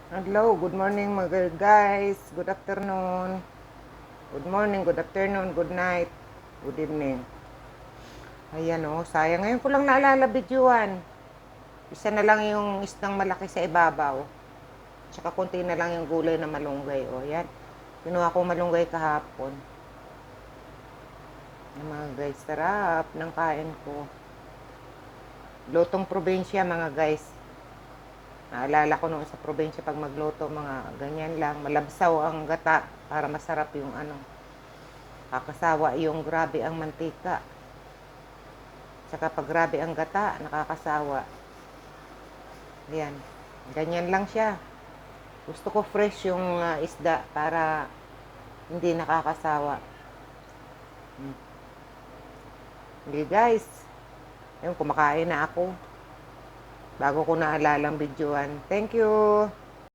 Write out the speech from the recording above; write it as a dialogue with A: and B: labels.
A: Hello, good morning mga guys. Good afternoon. Good morning, good afternoon, good night, good evening. Ayan o, sayang. Ngayon ko lang naalala videoan. Isa na lang yung isdang malaki sa ibabaw. Tsaka konti na lang yung gulay na malunggay. O, yan. Kinuha ko malunggay kahapon. Yung mga guys, sarap ng kain ko. Lutong probinsya mga guys. Naalala ko noon sa probinsya pag magluto, mga ganyan lang. Malabsaw ang gata para masarap yung ano. Kakasawa yung grabe ang mantika. Tsaka pag grabe ang gata, nakakasawa. Ayan. Ganyan lang siya. Gusto ko fresh yung isda para hindi nakakasawa. Hindi guys. Ayun, kumakain na ako. Bago ko naalalang videoan. Thank you.